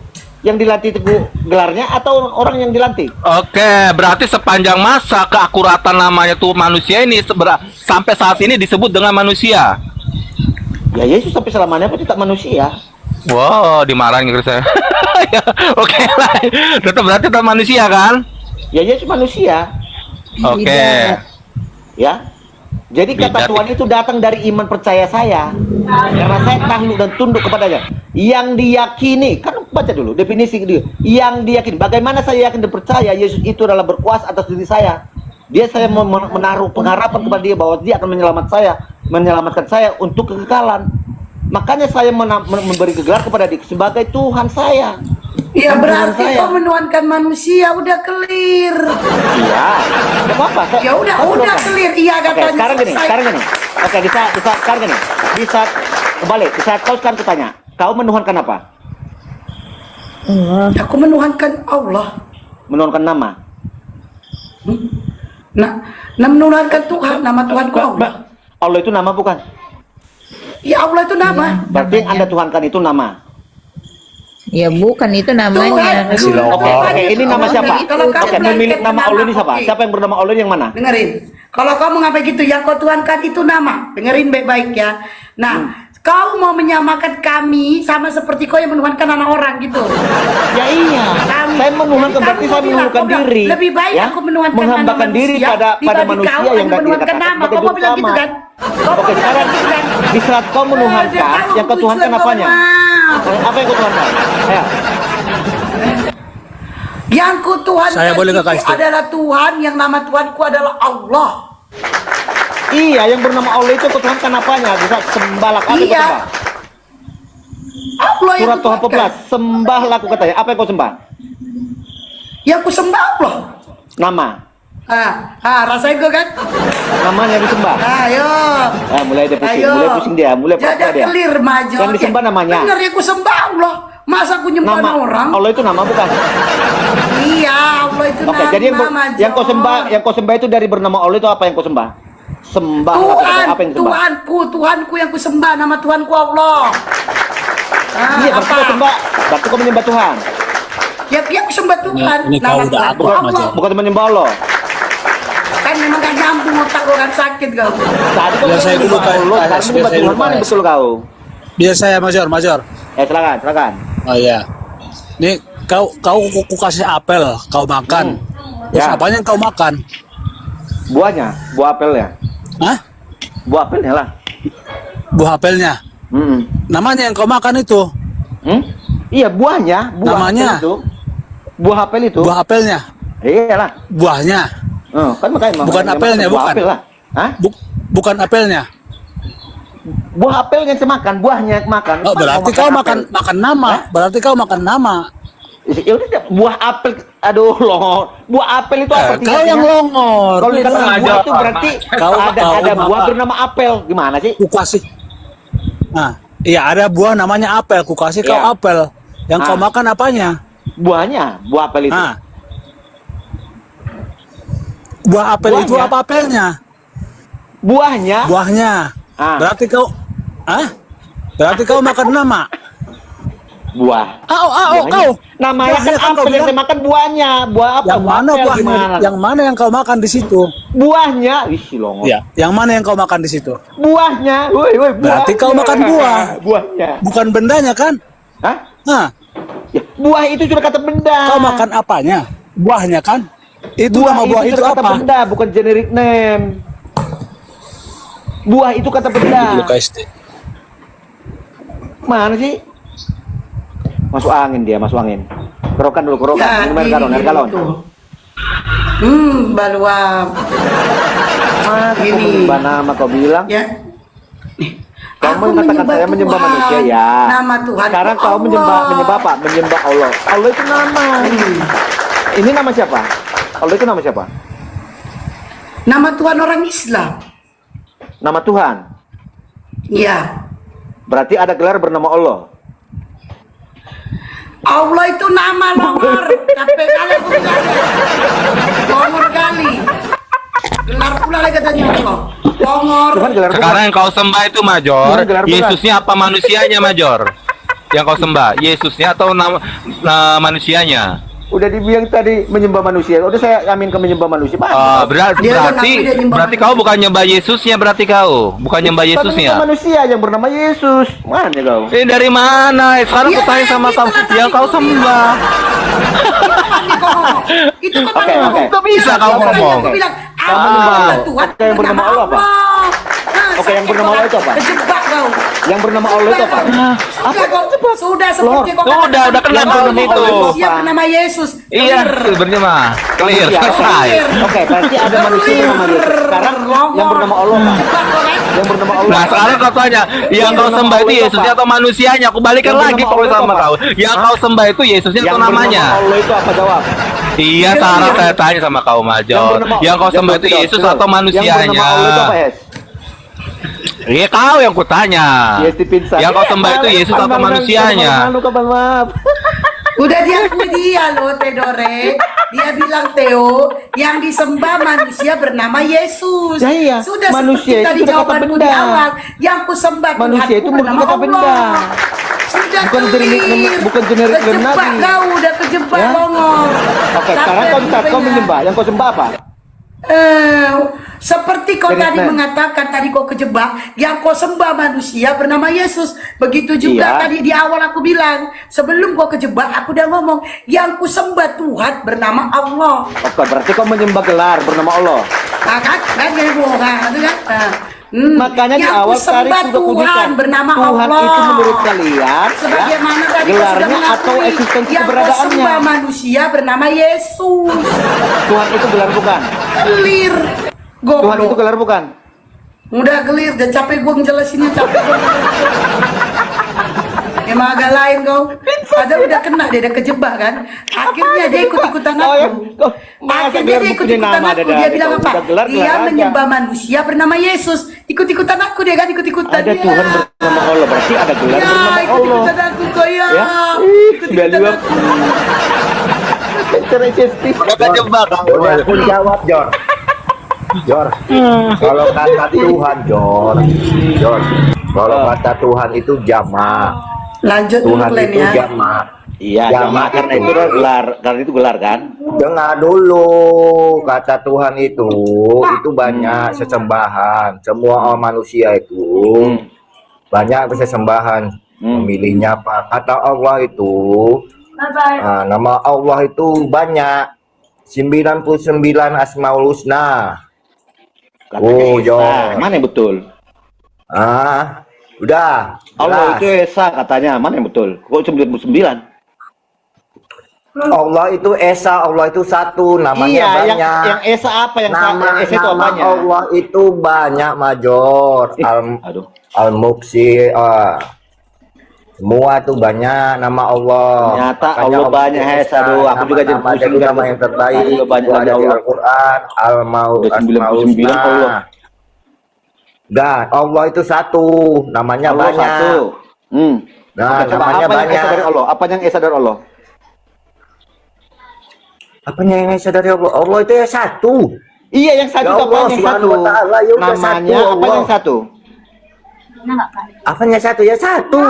Speaker 3: gelarnya atau orang yang dilantik?
Speaker 4: Oke, berarti sepanjang masa keakuratan namanya tuh manusia ini sampai saat ini disebut dengan manusia.
Speaker 3: Ya Yesus sampai selamanya pun tetap manusia.
Speaker 4: Wow, dimarahin gitu saya. Ya, oke lah, berarti tetap manusia kan?
Speaker 3: Ya Yesus manusia.
Speaker 4: Oke.
Speaker 3: Ya. Jadi kata
Speaker 4: Tidak.
Speaker 3: Tuhan itu datang dari iman percaya saya. Karena saya takluk dan tunduk kepadanya. Yang diyakini, kan baca dulu definisi dia. Yang diyakini, bagaimana saya yakin dan percaya Yesus itu adalah berkuasa atas diri saya. Saya menaruh pengharapan kepada dia bahwa dia akan menyelamatkan saya untuk kekekalan. Makanya saya memberi gelar kepada dia sebagai Tuhan saya.
Speaker 5: Ya
Speaker 3: Tuhan
Speaker 5: berarti
Speaker 3: saya.
Speaker 5: kau menuhankan manusia udah clear.
Speaker 3: Iya, nggak apa-apa.
Speaker 5: Ya udah clear. Iya
Speaker 3: Oke,
Speaker 5: katanya.
Speaker 3: sekarang gini.
Speaker 5: selesai.
Speaker 3: Oke, sekarang gini. Kembali, di saat kau sekarang kutanya, kau menuhankan apa?
Speaker 2: Allah.
Speaker 5: Aku menuhankan Allah.
Speaker 3: Menuhankan nama.
Speaker 5: Nah, menuhankan Tuhan, nama Tuhanku Allah.
Speaker 3: Allah itu nama bukan?
Speaker 5: Ya Allah itu nama.
Speaker 3: Berarti yang Anda tuhankan itu nama.
Speaker 2: Ya bukan itu namanya.
Speaker 5: Tuhan.
Speaker 3: Oke, ini nama siapa?
Speaker 5: Kalau kamu
Speaker 3: Oke, pemilik
Speaker 5: naikkan
Speaker 3: nama Allah ini siapa?
Speaker 5: oke.
Speaker 3: Siapa yang bernama Allah ini yang mana?
Speaker 5: Dengerin. Kalau kamu ngapain gitu, yang kau tuhankan itu nama. Dengerin baik-baik ya. Nah, kau mau menyamakan kami sama seperti kau yang menuhankan anak orang gitu.
Speaker 3: Ya iya.
Speaker 5: Kami.
Speaker 3: Saya menuhankan
Speaker 5: Jadi
Speaker 3: berarti
Speaker 5: kamu
Speaker 3: saya
Speaker 5: bilang,
Speaker 3: menuhankan
Speaker 5: kau bilang,
Speaker 3: diri.
Speaker 5: lebih baik
Speaker 3: ya?
Speaker 5: aku menuhankan
Speaker 3: menghambakan
Speaker 5: nama
Speaker 3: diri
Speaker 5: manusia
Speaker 3: pada
Speaker 5: dibanding
Speaker 3: manusia
Speaker 5: kau
Speaker 3: yang
Speaker 5: hanya
Speaker 3: tadi
Speaker 5: menuhankan
Speaker 3: dikatakan
Speaker 5: nama.
Speaker 3: sebagai
Speaker 5: Kau mau
Speaker 3: juru
Speaker 5: bilang gitu
Speaker 3: utama.
Speaker 5: kan? Kau
Speaker 3: Oke,
Speaker 5: bilang
Speaker 3: sekarang
Speaker 5: gitu kan?
Speaker 3: di saat kau menuhankan,
Speaker 5: Dia tahu
Speaker 3: yang kau tuhankan
Speaker 5: tujuan kau,
Speaker 3: apanya?
Speaker 5: Mas.
Speaker 3: Apa yang kau tuhankan? Ayo.
Speaker 5: Yang ku Tuhan
Speaker 6: Saya boleh nggak kasih tahu?
Speaker 5: adalah Tuhan, yang nama Tuhanku adalah Allah.
Speaker 3: Iya, yang bernama Allah itu kau tuhankan apanya? Bisa sembahlah. Apa yang kau
Speaker 5: Iya.
Speaker 3: sembah?
Speaker 5: Allah yang
Speaker 3: Surat
Speaker 5: ku
Speaker 3: Tuhan
Speaker 5: tuhankan.
Speaker 3: 14, sembahlah aku katanya. Apa yang kau sembah?
Speaker 5: Yang ku sembah Allah.
Speaker 3: Nama.
Speaker 5: Rasain kau kan?
Speaker 3: Namanya yang disembah.
Speaker 5: Ayo.
Speaker 3: Mulai dia pusing,
Speaker 5: Ayo.
Speaker 3: mulai pusing dia, mulai
Speaker 5: Jadi
Speaker 3: pura dia.
Speaker 5: clear maju.
Speaker 3: Yang disembah namanya.
Speaker 5: Benar ya ku sembah Allah. Masa aku nyembah
Speaker 3: Nama
Speaker 5: orang?
Speaker 3: Allah itu nama bukan?
Speaker 5: Iya, Allah itu
Speaker 3: Oke,
Speaker 5: nama.
Speaker 3: jadi yang kau sembah itu dari bernama Allah itu apa yang kau sembah? Sembah apa yang sembah?
Speaker 5: Tuhanku yang ku sembah, nama Tuhanku Allah.
Speaker 3: Iya, berarti kau sembah, berarti kau menyembah Tuhan.
Speaker 5: Ya, aku sembah Tuhan.
Speaker 6: Ini kau udah
Speaker 5: Tuhanku
Speaker 6: apa,
Speaker 5: Allah.
Speaker 3: Bukan menyembah Allah.
Speaker 5: Kan memang gak nyambung otak lo kan sakit kau.
Speaker 3: Tadi kau
Speaker 6: Biar saya dulu,
Speaker 3: menyembah
Speaker 6: Pak.
Speaker 3: Allah,
Speaker 6: Biar
Speaker 3: sekarang
Speaker 6: saya
Speaker 3: menyembah
Speaker 6: dulu,
Speaker 3: Tuhan, mana
Speaker 6: Pak.
Speaker 3: betul kau?
Speaker 6: Biar saya Major.
Speaker 3: Silakan.
Speaker 6: Oh iya. Nih kau kasih apel, kau makan. Terus
Speaker 3: Ya.
Speaker 6: apanya yang kau makan?
Speaker 3: Buahnya, buah apelnya.
Speaker 6: Hah?
Speaker 3: Buah apelnya lah.
Speaker 6: Buah apelnya. Namanya yang kau makan itu.
Speaker 3: Iya, buahnya, buah
Speaker 6: Namanya?
Speaker 3: apel itu. Buah apel itu.
Speaker 6: Buah apelnya.
Speaker 3: Iyalah.
Speaker 6: Buahnya.
Speaker 3: Kan makanya
Speaker 6: Bukan apelnya,
Speaker 3: buah
Speaker 6: bukan.
Speaker 3: apel lah. Hah?
Speaker 6: Bukan apelnya.
Speaker 3: Buah apelnya yang makan, buahnya yang makan.
Speaker 6: Oh, berarti kau makan nama.
Speaker 3: Hah?
Speaker 6: Berarti kau makan nama.
Speaker 3: Ya udah, buah apel. Aduh loh. Buah apel itu apa?
Speaker 6: Kau yang longor.
Speaker 3: Kalau dikatakan
Speaker 4: Beda.
Speaker 3: buah itu berarti
Speaker 6: Kau
Speaker 3: ada buah
Speaker 6: makan.
Speaker 3: bernama apel. Gimana sih?
Speaker 6: Ku kasih. Nah, iya ada buah namanya apel. Ku kasih kau
Speaker 3: Iya.
Speaker 6: apel. Yang kau makan apanya?
Speaker 3: Buahnya, buah apel itu.
Speaker 6: Nah. Buah apel itu
Speaker 3: Buahnya?
Speaker 6: apa apelnya?
Speaker 3: Buahnya.
Speaker 6: Buahnya.
Speaker 3: Ah.
Speaker 6: Berarti kau Berarti kau makan nama.
Speaker 3: Buah.
Speaker 6: Kau.
Speaker 3: Namanya
Speaker 6: Buahnya
Speaker 3: kan
Speaker 6: kau
Speaker 3: apel yang
Speaker 6: bilang.
Speaker 3: saya makan buahnya. Buah apa?
Speaker 6: Yang mana
Speaker 3: Apel
Speaker 6: buahnya?
Speaker 3: gimana?
Speaker 6: Yang mana yang kau makan di situ?
Speaker 3: Buahnya. Ih, longo.
Speaker 6: Iya. Yang mana yang kau makan di situ?
Speaker 3: Buahnya. Woi, buahnya.
Speaker 6: Berarti kau makan buah.
Speaker 3: Buahnya.
Speaker 6: Bukan bendanya kan?
Speaker 3: Hah?
Speaker 6: Nah,
Speaker 3: Ya, buah itu sudah kata benda.
Speaker 6: kau makan apanya? Buahnya kan? Itu nama buah itu
Speaker 3: sudah kata
Speaker 6: apa?
Speaker 3: benda, bukan generic name. Buah itu kata benda. Mana sih? Masuk angin dia, masuk angin. Kerokan dulu, kerokan. Minum air galon, air galon.
Speaker 5: Baluap. Gini.
Speaker 3: Mbak nama kau bilang.
Speaker 5: Ya.
Speaker 3: Kamu
Speaker 5: Aku
Speaker 3: mengatakan saya menyembah
Speaker 5: Tuhan.
Speaker 3: manusia ya.
Speaker 5: Nama Tuhan.
Speaker 3: Sekarang kau menyembah apa? Menyembah Allah. Allah itu nama. Ini nama siapa? Allah itu nama siapa?
Speaker 5: Nama Tuhan orang Islam.
Speaker 3: Nama Tuhan.
Speaker 5: Iya.
Speaker 3: Berarti ada gelar bernama Allah.
Speaker 5: Allah itu nama longor. Capek kali aku bilang. Longor kali. Gelar pula lagi katanya Allah. Longor.
Speaker 3: Tuhan gelar bukan.
Speaker 4: Sekarang yang kau sembah itu Major,
Speaker 3: Bukan gelar bukan.
Speaker 4: Yesusnya apa manusianya Major? Yang kau sembah, Yesusnya atau nama manusianya?
Speaker 3: Udah dibilang tadi menyembah manusia. Udah saya amin ke menyembah manusia.
Speaker 4: Berarti
Speaker 5: Dia kan ngaku dia nyembah
Speaker 4: berarti kau bukan nyembah Yesusnya, berarti kau bukan nyembah
Speaker 3: Tapi
Speaker 4: Yesusnya.
Speaker 3: menyembah manusia yang bernama Yesus. Mana kau?
Speaker 4: Dari mana? Sekarang
Speaker 5: Dia
Speaker 4: aku tanya sama
Speaker 5: itu
Speaker 4: kamu
Speaker 5: kan
Speaker 4: yang
Speaker 5: tadi
Speaker 4: kau
Speaker 5: gua
Speaker 4: sembah.
Speaker 5: Itu kan
Speaker 3: Oke,
Speaker 5: tadi
Speaker 3: oke.
Speaker 5: ngomong.
Speaker 4: Kok bisa
Speaker 5: Yang
Speaker 4: kau
Speaker 5: tadi
Speaker 4: ngomong?
Speaker 5: aku bilang,
Speaker 3: Kamu
Speaker 5: Allah
Speaker 3: menyembah
Speaker 5: Tuhan.
Speaker 3: Oke, yang bernama Allah apa? Oke, yang bernama Allah itu apa?
Speaker 5: Kejebak kau.
Speaker 3: Yang bernama Allah itu apa?
Speaker 5: Sudah seperti kau
Speaker 4: Sudah
Speaker 5: katakan.
Speaker 4: kenal
Speaker 3: Yang
Speaker 4: belum itu?
Speaker 5: Manusia bernama Yesus.
Speaker 4: Iya,
Speaker 5: Clear.
Speaker 4: sebenarnya mah clear
Speaker 3: Manusia.
Speaker 4: selesai.
Speaker 3: Oke, berarti ada manusia bernama Yesus. Sekarang yang bernama Allah apa? Yang bernama Allah.
Speaker 4: Nah sekarang kau tanya, yang kau sembah itu Yesusnya atau manusianya? Aku balikan
Speaker 3: Yang
Speaker 4: lagi
Speaker 3: bernama
Speaker 4: kalau
Speaker 3: Allah
Speaker 4: sama
Speaker 3: itu apa?
Speaker 4: kau. Yang
Speaker 3: Hah?
Speaker 4: kau sembah itu Yesusnya
Speaker 3: Yang
Speaker 4: atau
Speaker 3: bernama
Speaker 4: namanya?
Speaker 3: Allah itu apa, jawab?
Speaker 4: Iya, sekarang saya tanya sama kau Major. Yang kau sembah itu Yesus atau manusianya?
Speaker 3: Yang bernama Allah itu apa, Es?
Speaker 4: Iya kau yang kutanya.
Speaker 3: Yes, Pizza.
Speaker 4: Yang kau sembah itu Yesus atau manusianya?
Speaker 3: Malu, Bang, maaf.
Speaker 5: Udah diakui dia loh Tedore. Dia bilang Theo yang disembah manusia bernama Yesus.
Speaker 3: Ya, iya.
Speaker 5: Sudah
Speaker 3: Manusia
Speaker 5: seperti tadi
Speaker 3: itu kata
Speaker 5: jawabanku
Speaker 3: benda.
Speaker 5: di awal. Yang ku sembah
Speaker 3: Manusia
Speaker 5: Tuhanku
Speaker 3: itu
Speaker 5: bernama
Speaker 3: kata benda.
Speaker 5: Allah. Sudah
Speaker 3: Bukan generic name- bukan generic name
Speaker 5: Kejebak
Speaker 3: lagi.
Speaker 5: kau udah kejebak
Speaker 3: Ya?
Speaker 5: longor.
Speaker 3: Oke, sekarang kau menyembah. Yang kau sembah apa?
Speaker 5: Seperti kau
Speaker 3: Generic
Speaker 5: tadi
Speaker 3: name.
Speaker 5: mengatakan tadi kau kejebak, yang kau sembah manusia bernama Yesus. Begitu juga
Speaker 3: Iya.
Speaker 5: tadi di awal aku bilang, sebelum kau kejebak aku udah ngomong, yang ku sembah Tuhan bernama Allah.
Speaker 3: Oke, berarti kau menyembah gelar bernama Allah.
Speaker 5: Nah, kan kayak gua kan, itu kan. Nah,
Speaker 3: Makanya di
Speaker 5: yang
Speaker 3: awal
Speaker 5: ku sembah
Speaker 3: Tarik sudah
Speaker 5: Tuhan
Speaker 3: kudukan.
Speaker 5: bernama
Speaker 3: Tuhan
Speaker 5: Allah.
Speaker 3: itu menurut kalian
Speaker 5: Sebagaimana tadi kau sudah
Speaker 3: gelarnya atau
Speaker 5: mengakui,
Speaker 3: eksistensi
Speaker 5: yang kau
Speaker 3: keberadaannya.
Speaker 5: sembah manusia bernama Yesus.
Speaker 3: Tuhan itu gelar bukan?
Speaker 5: Clear.
Speaker 3: Tuhan itu
Speaker 5: Goblok.
Speaker 3: gelar bukan?
Speaker 5: Udah gelir, dan capek gue ngejelasinnya, capek gue. Emang agak lain kau. Padahal udah kena dia, udah kejebak kan. Akhirnya dia ikut-ikutan aku.
Speaker 3: Oh, ya. Kok masa
Speaker 5: Akhirnya
Speaker 3: gelar
Speaker 5: dia
Speaker 3: bukunya
Speaker 5: ikut-ikutan
Speaker 3: nama
Speaker 5: aku.
Speaker 3: ada
Speaker 5: Dia
Speaker 3: dah.
Speaker 5: bilang
Speaker 3: Kau
Speaker 5: apa?
Speaker 3: udah gelar,
Speaker 5: Dia
Speaker 3: gelar aja.
Speaker 5: menyembah manusia bernama Yesus. Ikut-ikutan aku dia kan, ikut-ikutan
Speaker 3: Ada
Speaker 5: dia.
Speaker 3: Tuhan bernama Allah, berarti ada gelar
Speaker 5: Ya,
Speaker 3: bernama Allah.
Speaker 5: ikut-ikutan aku kau ya.
Speaker 3: Ya. 92. Cerai sensitif.
Speaker 4: Kata jebak.
Speaker 1: Udah aku jawab, Jor. Jor, kalau kata Tuhan, Jor, kalau kata Tuhan itu jamak.
Speaker 5: Lanjut dulu
Speaker 1: Tuhan
Speaker 5: Glenn
Speaker 1: itu
Speaker 5: ya.
Speaker 1: jamak.
Speaker 3: Iya,
Speaker 1: Jamak
Speaker 3: jamak karena
Speaker 1: itu.
Speaker 3: itu gelar, karena itu gelar kan.
Speaker 1: Dengar dulu, kata Tuhan itu banyak sesembahan. Semua manusia itu banyak sesembahan. Memilihnya apa? Kata Allah itu, nama Allah itu banyak. 99 Asmaul Husna.
Speaker 3: Katanya
Speaker 1: Oh,
Speaker 3: Esa.
Speaker 1: Jor.
Speaker 3: Mana yang betul?
Speaker 1: Udah.
Speaker 3: Allah
Speaker 1: jelas.
Speaker 3: itu Esa katanya. Mana yang betul? Kok 99?
Speaker 1: Allah itu Esa, Allah itu satu, namanya
Speaker 3: Iya,
Speaker 1: banyak.
Speaker 3: yang Esa apa? Yang
Speaker 1: Nama
Speaker 3: Esa itu
Speaker 1: nama
Speaker 3: apanya?
Speaker 1: Allah itu banyak, Major.
Speaker 3: Aduh.
Speaker 1: Al-Muqsi, semua tuh banyak nama Allah.
Speaker 3: Ternyata
Speaker 1: Makanya
Speaker 3: Allah banyak,
Speaker 1: itu
Speaker 3: Hes. Aduh, aku juga jadi
Speaker 1: nama
Speaker 3: pusing
Speaker 1: itu
Speaker 3: kan.
Speaker 1: nama yang terbaik.
Speaker 3: Allah banyak
Speaker 1: Itu
Speaker 3: lagi
Speaker 1: ada di
Speaker 3: Allah.
Speaker 1: Al-Quran,
Speaker 3: Udah 99
Speaker 1: Al-Mausna.
Speaker 3: Allah.
Speaker 1: Dan Allah itu satu, namanya
Speaker 3: Allah
Speaker 1: banyak.
Speaker 3: satu.
Speaker 1: Nah,
Speaker 3: Oke, coba
Speaker 1: namanya
Speaker 3: apa yang
Speaker 1: banyak.
Speaker 3: Esa dari Allah? Apa yang Esa dari Allah?
Speaker 1: Apanya yang Esa dari Allah? Allah itu ya satu.
Speaker 3: Iya, yang satu
Speaker 1: Ya
Speaker 3: apa
Speaker 1: Allah,
Speaker 3: yang satu?
Speaker 1: Subhanahu wa ta'ala, ya udah
Speaker 3: Namanya
Speaker 1: satu,
Speaker 3: apa
Speaker 1: Allah.
Speaker 3: yang satu?
Speaker 1: Apanya satu? Ya satu.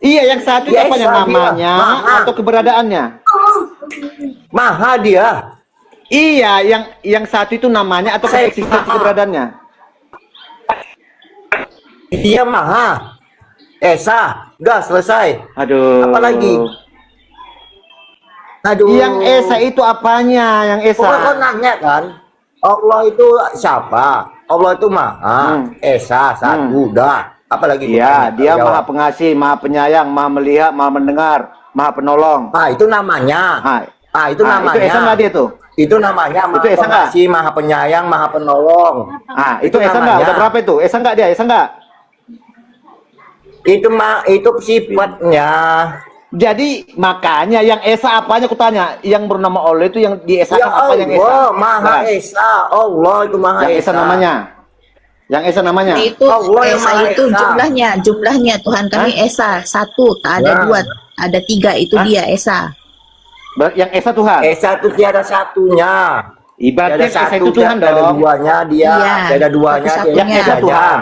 Speaker 3: Iya, yang satu
Speaker 1: Ya,
Speaker 3: apa
Speaker 1: Esa
Speaker 3: yang
Speaker 1: dia.
Speaker 3: namanya
Speaker 1: Maha.
Speaker 3: atau keberadaannya?
Speaker 1: Maha dia.
Speaker 3: Iya, yang satu itu namanya atau
Speaker 1: Saya
Speaker 3: eksistensi
Speaker 1: maha.
Speaker 3: keberadaannya?
Speaker 1: Dia Maha. Esa. Udah selesai.
Speaker 3: Aduh.
Speaker 1: Apa lagi? Aduh.
Speaker 3: Yang Esa itu apanya? Yang Esa?
Speaker 1: Kok nanya kan? Allah itu siapa? Allah itu Maha. Esa satu. Udah. Apalagi?
Speaker 3: Iya, dia Maha Pengasih, Maha Penyayang, Maha Melihat, Maha Mendengar, Maha Penolong.
Speaker 1: Itu namanya. Itu namanya.
Speaker 3: Itu Esa nggak dia tuh?
Speaker 1: Itu namanya Maha
Speaker 3: Itu Esa nggak?
Speaker 1: Pengasih, Maha Penyayang, Maha Penolong.
Speaker 3: Itu Esa nggak?
Speaker 1: namanya.
Speaker 3: Udah berapa itu? Esa nggak dia? Esa nggak?
Speaker 1: Itu sifatnya.
Speaker 3: Jadi makanya yang Esa apanya aku tanya? Yang bernama Allah itu yang di Esa
Speaker 1: Ya
Speaker 3: apa yang Esa?
Speaker 1: Allah, Maha
Speaker 3: Nah,
Speaker 1: Esa. Allah itu Maha
Speaker 3: yang Esa namanya. Yang Esa namanya.
Speaker 2: Itu
Speaker 1: Allah yang
Speaker 2: Esa
Speaker 1: Maha
Speaker 2: itu
Speaker 1: Esa.
Speaker 2: jumlahnya Tuhan kami Esa satu, tak ada
Speaker 1: Ya.
Speaker 2: dua, ada tiga, itu
Speaker 3: Hah?
Speaker 2: dia Esa.
Speaker 3: Yang Esa Tuhan.
Speaker 1: Esa itu tiada satunya.
Speaker 3: Ibaratnya
Speaker 1: Tiada
Speaker 3: Esa
Speaker 1: satu,
Speaker 3: itu Tuhan
Speaker 1: tiada
Speaker 3: dong.
Speaker 1: duanya dia.
Speaker 2: Iya,
Speaker 1: Tiada duanya dia.
Speaker 2: satu-satunya.
Speaker 3: Yang Esa Tuhan.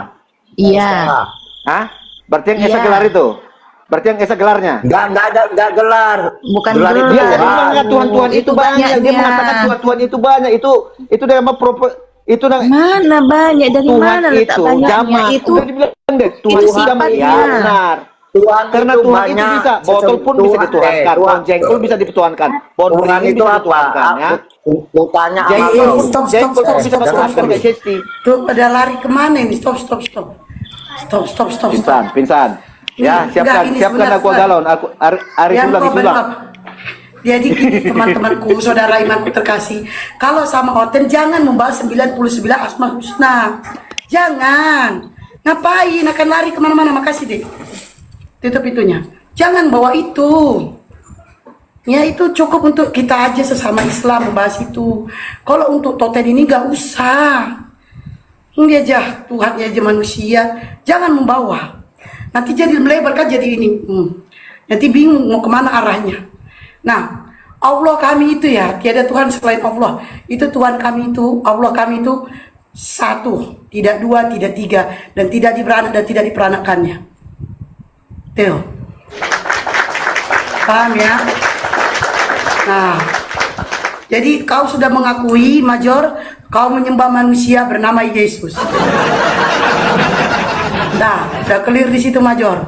Speaker 2: Iya.
Speaker 1: Esa.
Speaker 3: Hah? Berarti yang Esa
Speaker 2: Iya.
Speaker 3: gelar itu? Berarti yang Esa gelarnya?
Speaker 1: Enggak gelar.
Speaker 2: Bukan
Speaker 1: Gelar itu
Speaker 2: gelar.
Speaker 3: Dia
Speaker 1: Tuhan.
Speaker 3: tadi bilang Tuhan-Tuhan itu
Speaker 2: Itu
Speaker 3: banyak. Dia
Speaker 2: banyaknya.
Speaker 3: mengatakan Tuhan-Tuhan itu banyak. Itu nama itu nama
Speaker 2: Mana banyak, dari
Speaker 3: Tuhan
Speaker 2: mana letak
Speaker 3: itu
Speaker 2: banyaknya
Speaker 3: jamak.
Speaker 2: itu?
Speaker 3: Udah dibilang deh, Tuhan
Speaker 2: itu
Speaker 3: itu jamak.
Speaker 2: sifatnya.
Speaker 3: Ya, benar.
Speaker 1: Tuhan
Speaker 3: Karena
Speaker 1: itu
Speaker 3: Tuhan itu
Speaker 1: banyak.
Speaker 3: bisa, botol pun bisa dituhankan, pohon jengkol bisa dituhankan, pohon
Speaker 1: Tuhan
Speaker 3: beringin
Speaker 1: itu
Speaker 3: bisa
Speaker 1: apa?
Speaker 3: dituhankan, ya.
Speaker 1: Aku tanya apa
Speaker 3: Jengkol,
Speaker 1: kau?
Speaker 5: Stop,
Speaker 3: jengkol
Speaker 5: stop,
Speaker 3: pun bisa
Speaker 5: stop,
Speaker 3: dituhankan,
Speaker 5: stop,
Speaker 3: kayak Sesti.
Speaker 5: Tuh pada lari kemana ini? Stop.
Speaker 3: Pingsan. Ya,
Speaker 5: Enggak, ini
Speaker 3: siapkan
Speaker 5: sebentar,
Speaker 3: aku
Speaker 5: sebentar.
Speaker 3: galon, aku Arif
Speaker 5: Yang
Speaker 3: ulang,
Speaker 5: kau
Speaker 3: isi ulang.
Speaker 5: belok. Jadi gini teman-temanku, saudara imanku terkasih, kalau sama Oten jangan membahas 99 Asma Husna. Jangan. Ngapain akan lari kemana-mana? Makasih deh. Tutup itunya. Jangan bawa itu. Ya itu cukup untuk kita aja sesama Islam membahas itu. Kalau untuk Toten ini gak usah. Dia aja Tuhan, dia aja manusia. Jangan membawa. Nanti jadi melebar kan jadi ini. Nanti bingung mau kemana arahnya. Nah, Allah kami itu ya, tiada Tuhan selain Allah. Itu Tuhan kami itu, Allah kami itu satu, tidak dua, tidak tiga, dan tidak diberanak dan tidak diperanakannya. Teo. Paham ya? Nah, jadi kau sudah mengakui, Major, kau menyembah manusia bernama Yesus. Nah, udah clear di situ, Major.